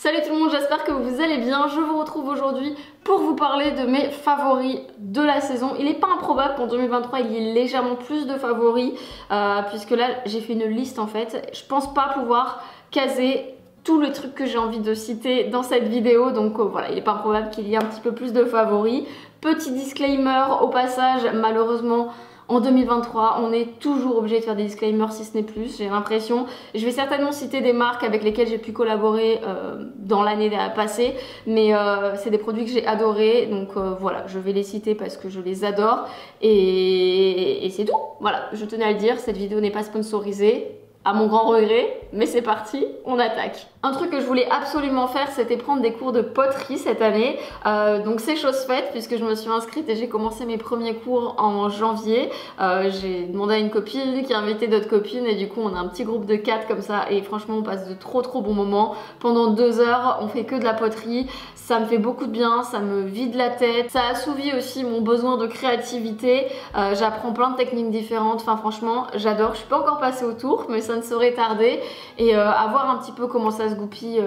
Salut tout le monde, j'espère que vous allez bien. Je vous retrouve aujourd'hui pour vous parler de mes favoris de la saison. Il n'est pas improbable qu'en 2023 il y ait légèrement plus de favoris puisque là j'ai fait une liste en fait. Je pense pas pouvoir caser tous les trucs que j'ai envie de citer dans cette vidéo, donc voilà, il n'est pas improbable qu'il y ait un petit peu plus de favoris. Petit disclaimer au passage, malheureusement en 2023, on est toujours obligé de faire des disclaimers si ce n'est plus, j'ai l'impression. Je vais certainement citer des marques avec lesquelles j'ai pu collaborer dans l'année passée, mais c'est des produits que j'ai adorés, donc voilà, je vais les citer parce que je les adore et c'est tout. Voilà, je tenais à le dire, cette vidéo n'est pas sponsorisée, à mon grand regret, mais c'est parti, on attaque. Un truc que je voulais absolument faire, c'était prendre des cours de poterie cette année. Donc c'est chose faite puisque je me suis inscrite et j'ai commencé mes premiers cours en janvier. J'ai demandé à une copine qui a invité d'autres copines et du coup on a un petit groupe de 4 comme ça et franchement on passe de trop bons moments. Pendant 2 heures, on fait que de la poterie. Ça me fait beaucoup de bien, ça me vide la tête. Ça assouvit aussi mon besoin de créativité. J'apprends plein de techniques différentes. Enfin franchement, j'adore. Je suis pas encore passée au tour, mais ça ne saurait tarder. Et à voir un petit peu comment ça se goupille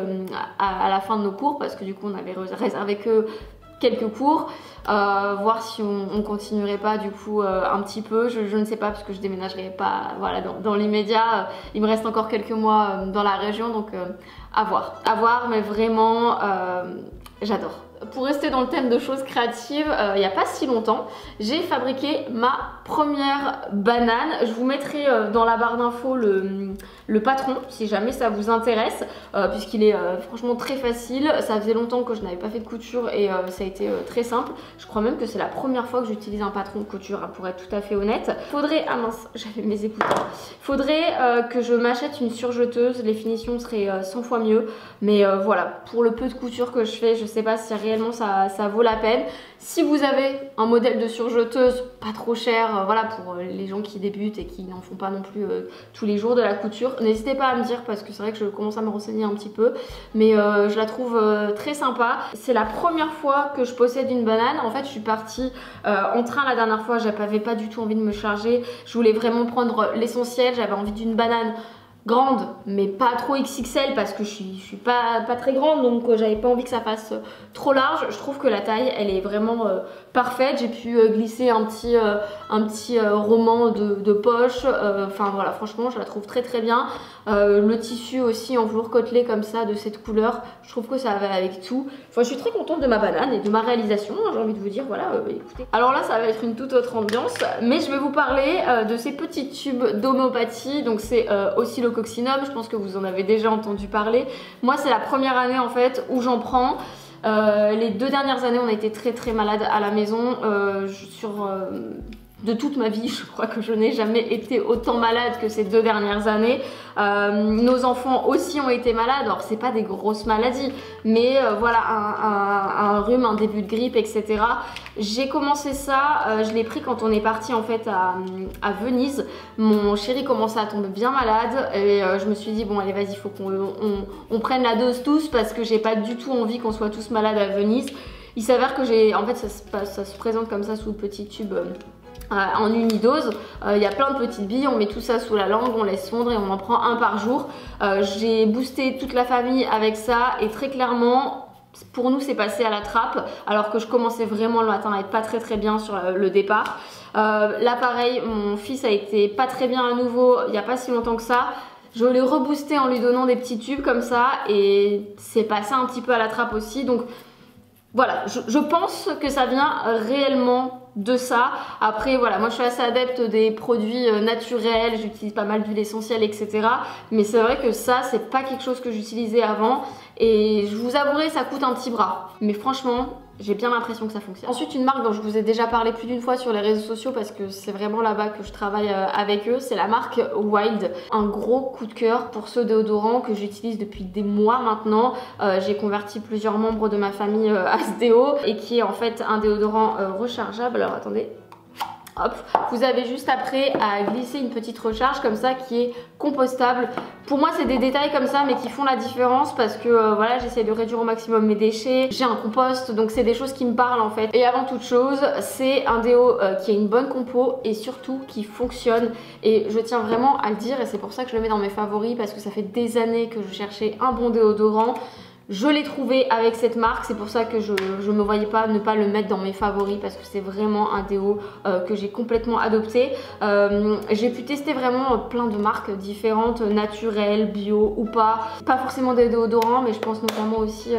à la fin de nos cours, parce que du coup on avait réservé que quelques cours. Voir si on continuerait pas du coup un petit peu, je ne sais pas parce que je déménagerai pas voilà, dans l'immédiat. Il me reste encore quelques mois dans la région, donc à voir, mais vraiment j'adore. Pour rester dans le thème de choses créatives, il n'y a pas si longtemps, j'ai fabriqué ma première banane. Je vous mettrai dans la barre d'infos le patron si jamais ça vous intéresse, puisqu'il est franchement très facile. Ça faisait longtemps que je n'avais pas fait de couture et ça a été très simple. Je crois même que c'est la première fois que j'utilise un patron de couture, hein, pour être tout à fait honnête. Faudrait, ah mince, j'avais mes écouteurs. Faudrait que je m'achète une surjeteuse, les finitions seraient 100 fois mieux. Mais voilà, pour le peu de couture que je fais, je sais pas si réellement ça vaut la peine. Si vous avez un modèle de surjeteuse pas trop cher, voilà, pour les gens qui débutent et qui n'en font pas non plus tous les jours de la couture, n'hésitez pas à me dire parce que c'est vrai que je commence à me renseigner un petit peu, mais je la trouve très sympa. C'est la première fois que je possède une banane. En fait, je suis partie en train la dernière fois, j'avais pas du tout envie de me charger. Je voulais vraiment prendre l'essentiel, j'avais envie d'une banane grande mais pas trop XXL parce que je suis pas très grande, donc j'avais pas envie que ça fasse trop large. Je trouve que la taille elle est vraiment parfaite. J'ai pu glisser un petit roman de poche, enfin voilà, franchement je la trouve très bien. Le tissu aussi en velours côtelé comme ça de cette couleur, je trouve que ça va avec tout. Enfin, je suis très contente de ma banane et de ma réalisation, j'ai envie de vous dire, voilà, écoutez. Alors là ça va être une toute autre ambiance, mais je vais vous parler de ces petits tubes d'homéopathie. Donc c'est Oscillococcinum, je pense que vous en avez déjà entendu parler. Moi c'est la première année en fait où j'en prends. Les 2 dernières années on a été très malade à la maison. De toute ma vie, je crois que je n'ai jamais été autant malade que ces 2 dernières années. Nos enfants aussi ont été malades. Alors c'est pas des grosses maladies, mais voilà, un rhume, un début de grippe, etc. J'ai commencé ça, je l'ai pris quand on est parti en fait à Venise. Mon chéri commençait à tomber bien malade et je me suis dit bon allez vas-y, il faut qu'on prenne la dose tous parce que j'ai pas du tout envie qu'on soit tous malades à Venise. Il s'avère que en fait ça se présente comme ça sous le petit tube en unidose. Il y a plein de petites billes, on met tout ça sous la langue, on laisse fondre et on en prend un par jour. J'ai boosté toute la famille avec ça et très clairement pour nous c'est passé à la trappe alors que je commençais vraiment le matin à être pas très bien sur le départ. Là pareil, mon fils a été pas très bien à nouveau il n'y a pas si longtemps que ça. Je l'ai reboosté en lui donnant des petits tubes comme ça et c'est passé un petit peu à la trappe aussi. Donc voilà, je pense que ça vient réellement de ça. Après voilà, moi je suis assez adepte des produits naturels, j'utilise pas mal d'huile essentielle, etc. Mais c'est vrai que ça c'est pas quelque chose que j'utilisais avant et je vous avouerai ça coûte un petit bras. Mais franchement j'ai bien l'impression que ça fonctionne. Ensuite une marque dont je vous ai déjà parlé plus d'une fois sur les réseaux sociaux parce que c'est vraiment là-bas que je travaille avec eux, c'est la marque Wild. Un gros coup de cœur pour ce déodorant que j'utilise depuis des mois maintenant. J'ai converti plusieurs membres de ma famille à ce déo et qui est en fait un déodorant rechargeable. Alors attendez. Hop, vous avez juste après à glisser une petite recharge comme ça qui est compostable. Pour moi c'est des détails comme ça mais qui font la différence parce que voilà, j'essaie de réduire au maximum mes déchets. J'ai un compost donc c'est des choses qui me parlent en fait. Et avant toute chose c'est un déo qui a une bonne compo et surtout qui fonctionne. Et je tiens vraiment à le dire et c'est pour ça que je le mets dans mes favoris parce que ça fait des années que je cherchais un bon déodorant. Je l'ai trouvé avec cette marque, c'est pour ça que je me voyais pas ne pas le mettre dans mes favoris parce que c'est vraiment un déo que j'ai complètement adopté. J'ai pu tester vraiment plein de marques différentes, naturelles, bio ou pas. Pas forcément des déodorants, mais je pense notamment aussi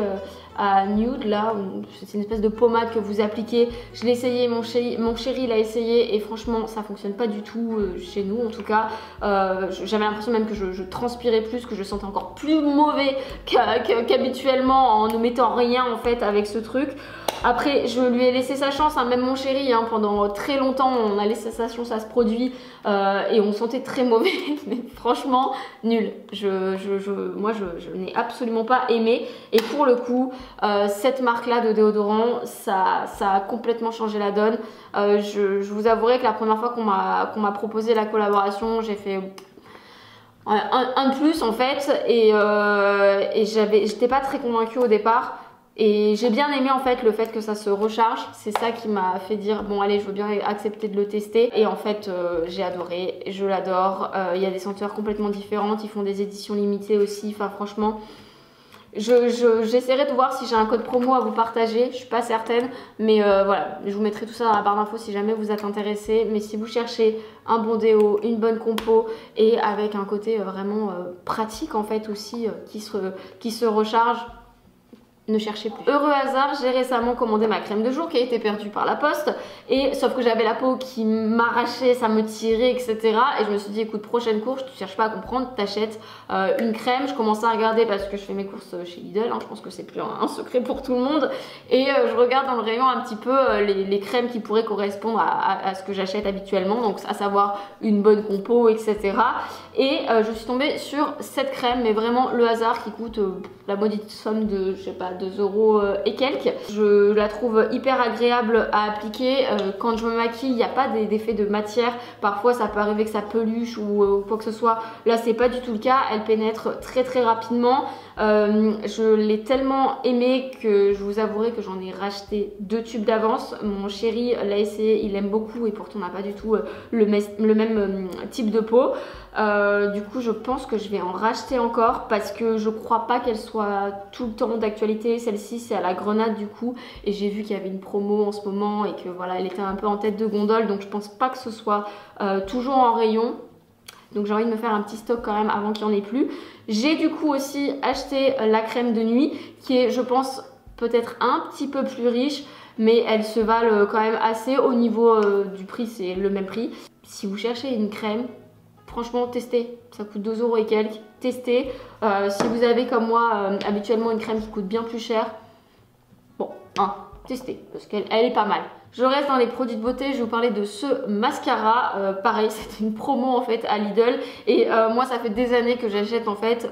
à Nude, là, c'est une espèce de pommade que vous appliquez. Je l'ai essayé, mon chéri l'a essayé et franchement ça fonctionne pas du tout chez nous en tout cas. J'avais l'impression même que je transpirais plus, que je sentais encore plus mauvais qu'habituellement en ne mettant rien en fait avec ce truc. Après, je lui ai laissé sa chance, hein, même mon chéri, hein, pendant très longtemps, on a laissé sa chance à ce produit et on sentait très mauvais. Mais franchement, nul. Moi, je n'ai absolument pas aimé. Et pour le coup, cette marque-là de déodorant, ça a complètement changé la donne. Je vous avouerai que la première fois qu'on m'a proposé la collaboration, j'ai fait un de plus en fait. Et j'étais pas très convaincue au départ. Et j'ai bien aimé en fait le fait que ça se recharge, c'est ça qui m'a fait dire bon allez je veux bien accepter de le tester et en fait j'ai adoré, je l'adore, il y a des senteurs complètement différentes, ils font des éditions limitées aussi, enfin franchement j'essaierai de voir si j'ai un code promo à vous partager, je suis pas certaine mais voilà, je vous mettrai tout ça dans la barre d'infos si jamais vous êtes intéressé, mais si vous cherchez un bon déo, une bonne compo et avec un côté vraiment pratique en fait aussi qui se recharge, ne cherchez plus. Heureux hasard, j'ai récemment commandé ma crème de jour qui a été perdue par la poste et sauf que j'avais la peau qui m'arrachait, ça me tirait etc. Et je me suis dit écoute prochaine course, tu cherches pas à comprendre, t'achètes une crème. Je commençais à regarder parce que je fais mes courses chez Lidl, hein, je pense que c'est plus un secret pour tout le monde. Et je regarde dans le rayon un petit peu les crèmes qui pourraient correspondre à ce que j'achète habituellement, donc à savoir une bonne compo etc. Et je suis tombée sur cette crème, mais vraiment le hasard qui coûte la maudite somme de je sais pas 2 € et quelques. Je la trouve hyper agréable à appliquer. Quand je me maquille, il n'y a pas d'effet de matière. Parfois, ça peut arriver que ça peluche ou quoi que ce soit. Là, c'est pas du tout le cas. Elle pénètre très très rapidement. Je l'ai tellement aimée que je vous avouerai que j'en ai racheté 2 tubes d'avance. Mon chéri l'a essayé, il aime beaucoup et pourtant on n'a pas du tout le même type de peau. Du coup je pense que je vais en racheter encore parce que je crois pas qu'elle soit tout le temps d'actualité. Celle-ci c'est à la grenade du coup et j'ai vu qu'il y avait une promo en ce moment et que voilà elle était un peu en tête de gondole, donc je pense pas que ce soit toujours en rayon. Donc j'ai envie de me faire un petit stock quand même avant qu'il n'y en ait plus. J'ai du coup aussi acheté la crème de nuit qui est je pense peut-être un petit peu plus riche, mais elles se valent quand même assez. Au niveau du prix c'est le même prix. Si vous cherchez une crème, franchement testez, ça coûte 2 € et quelques, testez. Si vous avez comme moi habituellement une crème qui coûte bien plus cher, bon, hein, testez parce qu'elle est pas mal. Je reste dans les produits de beauté, je vais vous parler de ce mascara. Pareil, c'était une promo en fait à Lidl et moi ça fait des années que j'achète en fait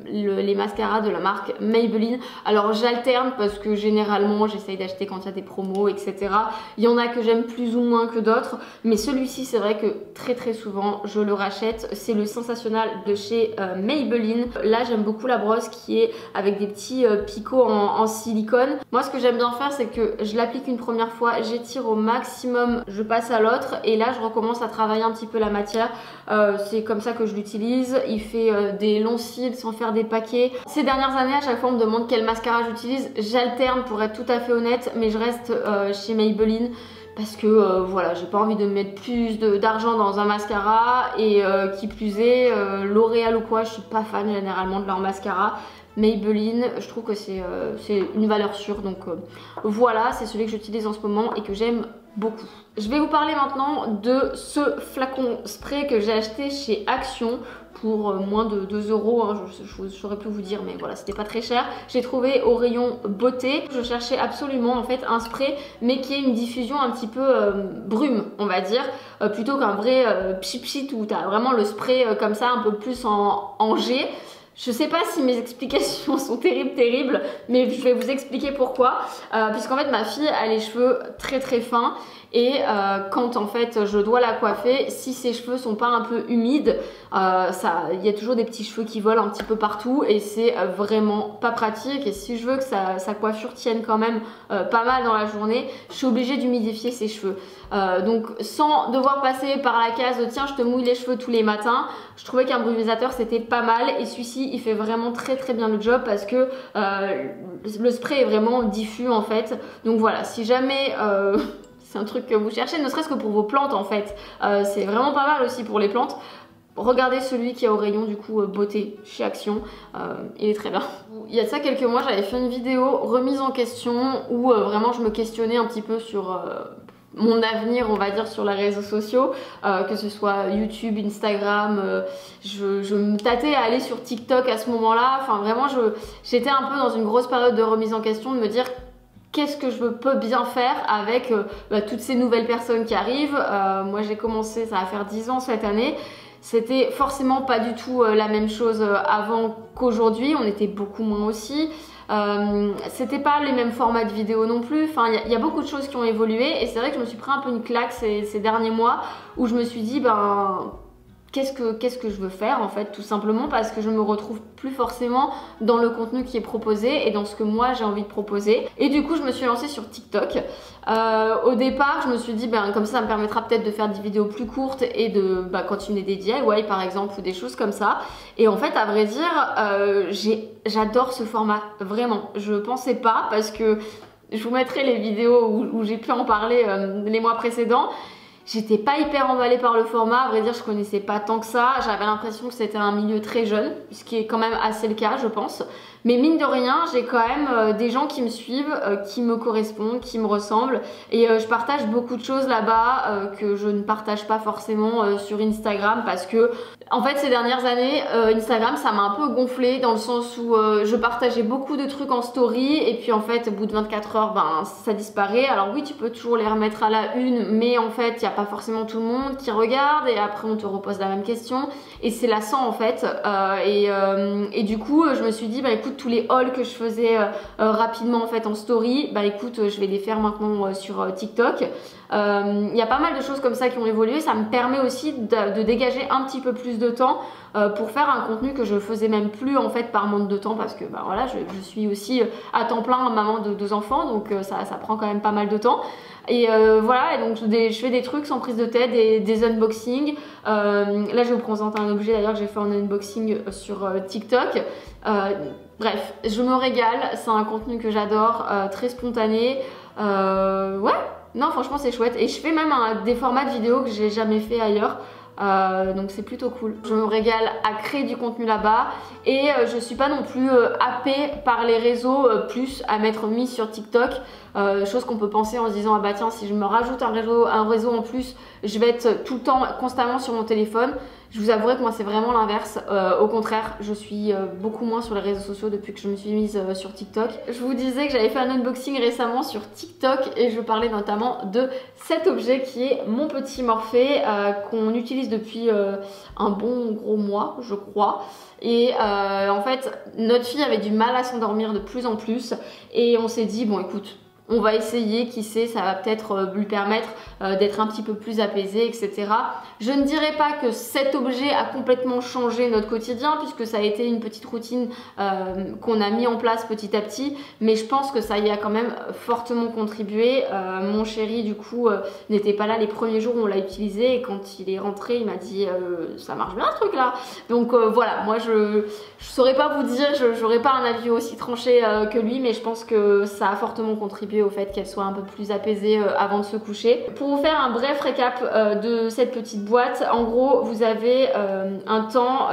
les mascaras de la marque Maybelline. Alors j'alterne parce que généralement j'essaye d'acheter quand il y a des promos etc. Il y en a que j'aime plus ou moins que d'autres, mais celui-ci c'est vrai que très souvent je le rachète. C'est le Sensationnel de chez Maybelline. Là j'aime beaucoup la brosse qui est avec des petits picots en silicone. Moi ce que j'aime bien faire c'est que je l'applique une première fois, j'étire au maximum, je passe à l'autre et là je recommence à travailler un petit peu la matière. C'est comme ça que je l'utilise. Il fait des longs cils sans faire des paquets. Ces dernières années à chaque fois on me demande quel mascara j'utilise. J'alterne pour être tout à fait honnête, mais je reste chez Maybelline parce que voilà, j'ai pas envie de mettre plus d'argent dans un mascara et qui plus est L'Oréal ou quoi, je suis pas fan généralement de leur mascara. Maybelline, je trouve que c'est une valeur sûre, donc voilà, c'est celui que j'utilise en ce moment et que j'aime beaucoup. Je vais vous parler maintenant de ce flacon spray que j'ai acheté chez Action pour moins de 2 €, hein, je saurais plus vous dire, mais voilà, c'était pas très cher. J'ai trouvé au rayon beauté. Je cherchais absolument en fait un spray mais qui ait une diffusion un petit peu brume, on va dire, plutôt qu'un vrai pchit où t'as vraiment le spray comme ça un peu plus en jet. Je sais pas si mes explications sont terribles, mais je vais vous expliquer pourquoi. Puisqu'en fait ma fille a les cheveux très fins et quand en fait je dois la coiffer, si ses cheveux sont pas un peu humides, il y a toujours des petits cheveux qui volent un petit peu partout et c'est vraiment pas pratique. Et si je veux que sa coiffure tienne quand même pas mal dans la journée, je suis obligée d'humidifier ses cheveux. Donc sans devoir passer par la case tiens je te mouille les cheveux tous les matins, je trouvais qu'un brumisateur c'était pas mal, et celui-ci il fait vraiment très bien le job parce que le spray est vraiment diffus en fait. Donc voilà, si jamais c'est un truc que vous cherchez, ne serait-ce que pour vos plantes en fait, c'est vraiment pas mal aussi pour les plantes. Regardez celui qui est au rayon du coup beauté chez Action, il est très bien. Il y a de ça quelques mois, j'avais fait une vidéo remise en question où vraiment je me questionnais un petit peu sur mon avenir, on va dire, sur les réseaux sociaux, que ce soit YouTube, Instagram, je me tâtais à aller sur TikTok à ce moment-là. Enfin vraiment j'étais un peu dans une grosse période de remise en question, de me dire qu'est-ce que je peux bien faire avec toutes ces nouvelles personnes qui arrivent. Moi j'ai commencé, ça va faire 10 ans cette année. C'était forcément pas du tout la même chose avant qu'aujourd'hui, on était beaucoup moins aussi. C'était pas les mêmes formats de vidéos non plus. Enfin, il y a beaucoup de choses qui ont évolué, et c'est vrai que je me suis pris un peu une claque ces derniers mois où je me suis dit qu'est-ce que je veux faire en fait, tout simplement parce que je me retrouve plus forcément dans le contenu qui est proposé et dans ce que moi j'ai envie de proposer. Et du coup je me suis lancée sur TikTok. Au départ je me suis dit comme ça me permettra peut-être de faire des vidéos plus courtes et de continuer des DIY par exemple ou des choses comme ça. Et en fait à vrai dire j'adore ce format, vraiment. Je pensais pas, parce que je vous mettrai les vidéos où j'ai pu en parler les mois précédents. J'étais pas hyper emballée par le format, à vrai dire je connaissais pas tant que ça, j'avais l'impression que c'était un milieu très jeune, ce qui est quand même assez le cas je pense. Mais mine de rien, j'ai quand même des gens qui me suivent, qui me correspondent, qui me ressemblent, et je partage beaucoup de choses là-bas que je ne partage pas forcément sur Instagram, parce que en fait ces dernières années Instagram ça m'a un peu gonflé dans le sens où je partageais beaucoup de trucs en story et puis en fait au bout de 24 heures ça disparaît. Alors oui, tu peux toujours les remettre à la une, mais en fait il n'y a pas forcément tout le monde qui regarde et après on te repose la même question et c'est lassant en fait. Et du coup je me suis dit écoute, tous les hauls que je faisais rapidement en fait en story, écoute je vais les faire maintenant sur TikTok. Il y a pas mal de choses comme ça qui ont évolué, ça me permet aussi de dégager un petit peu plus de temps pour faire un contenu que je faisais même plus en fait par manque de temps, parce que voilà, je suis aussi à temps plein maman de 2 enfants, donc ça prend quand même pas mal de temps. Et voilà, et donc je fais des trucs sans prise de tête, des unboxings. Là je vous présente un objet d'ailleurs que j'ai fait en unboxing sur TikTok. Bref, je me régale, c'est un contenu que j'adore, très spontané. Ouais, non franchement c'est chouette, et je fais même des formats de vidéos que j'ai jamais fait ailleurs. Donc c'est plutôt cool. Je me régale à créer du contenu là-bas, et je suis pas non plus happée par les réseaux plus à m'être mise sur TikTok. Chose qu'on peut penser en se disant tiens, si je me rajoute un réseau en plus, je vais être tout le temps constamment sur mon téléphone. Je vous avouerai que moi c'est vraiment l'inverse. Au contraire, je suis beaucoup moins sur les réseaux sociaux depuis que je me suis mise sur TikTok. Je vous disais que j'avais fait un unboxing récemment sur TikTok et je parlais notamment de cet objet qui est mon petit Morphée qu'on utilise depuis un bon gros mois je crois. Et en fait notre fille avait du mal à s'endormir de plus en plus, et on s'est dit écoute, on va essayer, qui sait, ça va peut-être lui permettre d'être un petit peu plus apaisé, etc. Je ne dirais pas que cet objet a complètement changé notre quotidien, puisque ça a été une petite routine qu'on a mis en place petit à petit, mais je pense que ça y a quand même fortement contribué. Mon chéri du coup n'était pas là les premiers jours où on l'a utilisé, et quand il est rentré il m'a dit ça marche bien ce truc là. Donc voilà, moi je saurais pas vous dire, j'aurais pas un avis aussi tranché que lui, mais je pense que ça a fortement contribué au fait qu'elle soit un peu plus apaisée avant de se coucher. Pour vous faire un bref récap de cette petite boîte, en gros vous avez un temps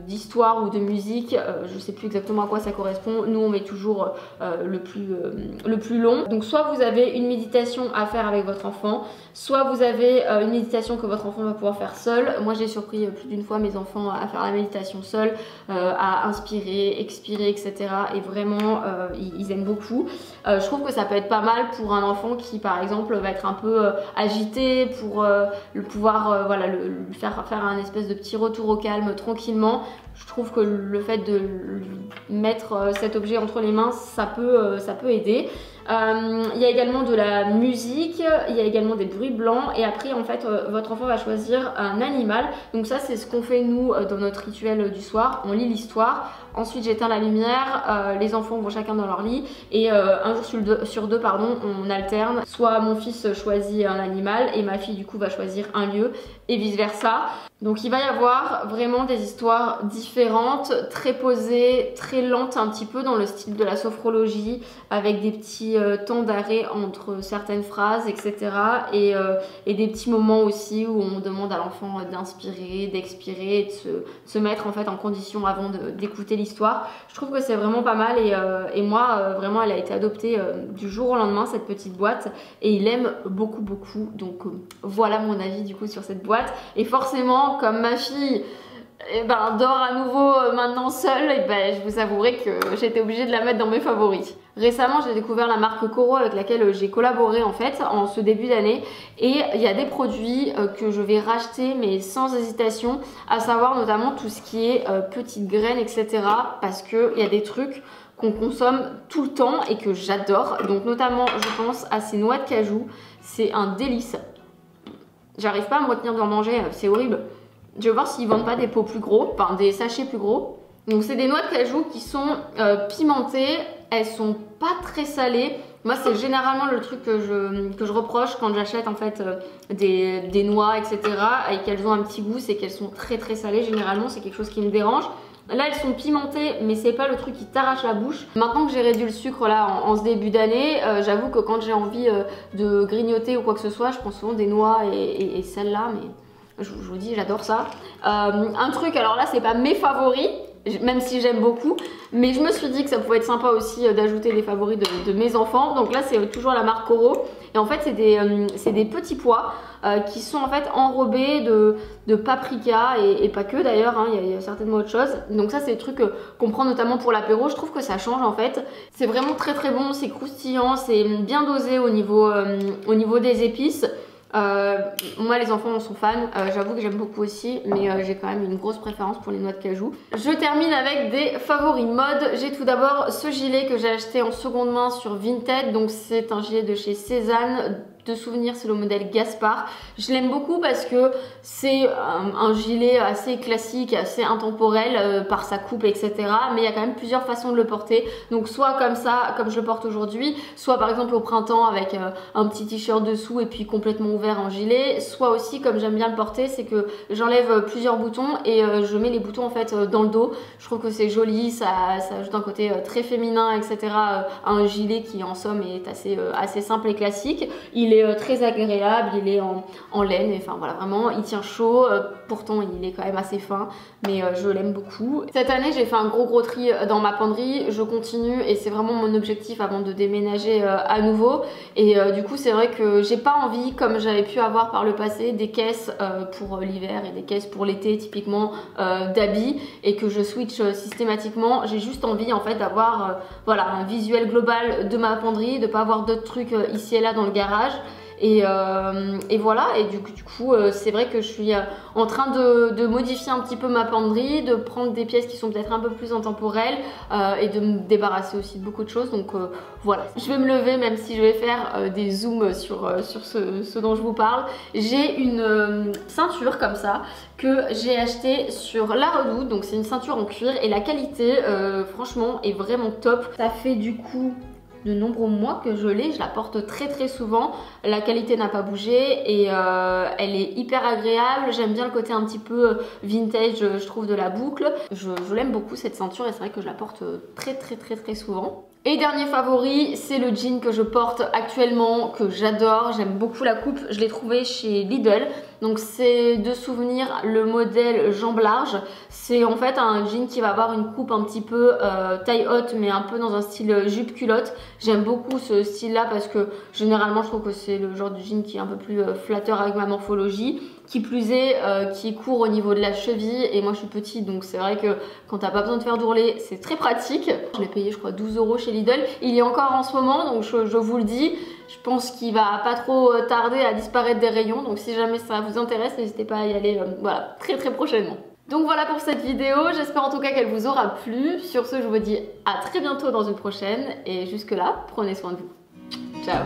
d'histoire ou de musique, je sais plus exactement à quoi ça correspond, nous on met toujours le plus long. Donc soit vous avez une méditation à faire avec votre enfant, soit vous avez une méditation que votre enfant va pouvoir faire seul. Moi j'ai surpris plus d'une fois mes enfants à faire la méditation seul, à inspirer, expirer, etc. Et vraiment ils aiment beaucoup. Je trouve que ça peut être pas mal pour un enfant qui par exemple va être un peu agité, pour le pouvoir voilà, lui faire un espèce de petit retour au calme tranquillement. Je trouve que le fait de lui mettre cet objet entre les mains, ça peut aider. Il y a également de la musique, il y a également des bruits blancs et après en fait votre enfant va choisir un animal. Donc ça c'est ce qu'on fait nous dans notre rituel du soir, on lit l'histoire, ensuite j'éteins la lumière, les enfants vont chacun dans leur lit et un jour sur deux pardon, on alterne. Soit mon fils choisit un animal et ma fille du coup va choisir un lieu et vice versa. Donc il va y avoir vraiment des histoires différentes, très posées, très lentes un petit peu dans le style de la sophrologie avec des petits temps d'arrêt entre certaines phrases etc. Et des petits moments aussi où on demande à l'enfant d'inspirer, d'expirer, de se mettre en fait en condition avant d'écouter l'histoire. Je trouve que c'est vraiment pas mal et moi vraiment elle a été adoptée du jour au lendemain cette petite boîte et il aime beaucoup donc voilà mon avis du coup sur cette boîte. Et forcément comme ma fille dort à nouveau maintenant seule, je vous avouerai que j'étais obligée de la mettre dans mes favoris. Récemment j'ai découvert la marque Coro avec laquelle j'ai collaboré en fait en ce début d'année et il y a des produits que je vais racheter mais sans hésitation, à savoir notamment tout ce qui est petites graines etc. parce qu'il y a des trucs qu'on consomme tout le temps et que j'adore, donc notamment je pense à ces noix de cajou, c'est un délice. J'arrive pas à me retenir d'en manger, c'est horrible. Je vais voir s'ils vendent pas des pots plus gros, enfin des sachets plus gros. Donc c'est des noix de cajou qui sont pimentées, elles sont pas très salées. Moi c'est généralement le truc que je reproche quand j'achète en fait des noix etc. et qu'elles ont un petit goût, c'est qu'elles sont très salées. Généralement c'est quelque chose qui me dérange. Là elles sont pimentées mais c'est pas le truc qui t'arrache la bouche. Maintenant que j'ai réduit le sucre là en ce début d'année, j'avoue que quand j'ai envie de grignoter ou quoi que ce soit, je prends souvent des noix et celle-là, mais je vous dis j'adore ça. Un truc, alors là c'est pas mes favoris, même si j'aime beaucoup, mais je me suis dit que ça pouvait être sympa aussi d'ajouter les favoris de mes enfants. Donc là c'est toujours la marque Coro et en fait c'est des petits pois qui sont en fait enrobés de paprika et pas que d'ailleurs, hein, il y a certainement autre chose. Donc ça c'est des trucs qu'on prend notamment pour l'apéro, je trouve que ça change en fait. C'est vraiment très bon, c'est croustillant, c'est bien dosé au niveau des épices. Moi les enfants en sont fans, j'avoue que j'aime beaucoup aussi, mais j'ai quand même une grosse préférence pour les noix de cajou. Je termine avec des favoris mode. J'ai tout d'abord ce gilet que j'ai acheté en seconde main sur Vinted, donc c'est un gilet de chez Cézanne. De souvenir, c'est le modèle Gaspard. Je l'aime beaucoup parce que c'est un gilet assez classique, assez intemporel par sa coupe etc. Mais il y a quand même plusieurs façons de le porter. Donc soit comme ça, comme je le porte aujourd'hui, soit par exemple au printemps avec un petit t-shirt dessous et puis complètement ouvert en gilet. Soit aussi comme j'aime bien le porter, c'est que j'enlève plusieurs boutons et je mets les boutons en fait dans le dos. Je trouve que c'est joli, ça ajoute un côté très féminin etc. à un gilet qui en somme est assez simple et classique. Il est très agréable, il est en laine, et enfin voilà, vraiment il tient chaud, pourtant il est quand même assez fin, mais je l'aime beaucoup. Cette année j'ai fait un gros tri dans ma penderie, je continue et c'est vraiment mon objectif avant de déménager à nouveau. Et du coup c'est vrai que j'ai pas envie, comme j'avais pu avoir par le passé, des caisses pour l'hiver et des caisses pour l'été typiquement d'habits, et que je switch systématiquement. J'ai juste envie en fait d'avoir voilà, un visuel global de ma penderie, de pas avoir d'autres trucs ici et là dans le garage. Et voilà, et du coup c'est vrai que je suis en train de modifier un petit peu ma penderie, de prendre des pièces qui sont peut-être un peu plus intemporelles et de me débarrasser aussi de beaucoup de choses. Donc voilà, je vais me lever même si je vais faire des zooms sur ce dont je vous parle. J'ai une ceinture comme ça que j'ai achetée sur La Redoute, donc c'est une ceinture en cuir et la qualité franchement est vraiment top. Ça fait du coup de nombreux mois que je l'ai, je la porte très souvent, la qualité n'a pas bougé et elle est hyper agréable. J'aime bien le côté un petit peu vintage je trouve de la boucle, je l'aime beaucoup cette ceinture et c'est vrai que je la porte très souvent. Et dernier favori, c'est le jean que je porte actuellement, que j'adore, j'aime beaucoup la coupe, je l'ai trouvé chez Lidl. Donc c'est de souvenir le modèle jambe large. C'est en fait un jean qui va avoir une coupe un petit peu taille haute mais un peu dans un style jupe culotte. J'aime beaucoup ce style là parce que généralement je trouve que c'est le genre de jean qui est un peu plus flatteur avec ma morphologie. Qui plus est, qui est court au niveau de la cheville et moi je suis petite donc c'est vrai que quand t'as pas besoin de faire d'ourlet c'est très pratique. Je l'ai payé je crois 12 € chez Lidl, il est encore en ce moment donc je vous le dis, je pense qu'il va pas trop tarder à disparaître des rayons, donc si jamais ça vous intéresse n'hésitez pas à y aller voilà, très prochainement. Donc voilà pour cette vidéo, j'espère en tout cas qu'elle vous aura plu. Sur ce, je vous dis à très bientôt dans une prochaine et jusque là, prenez soin de vous. Ciao.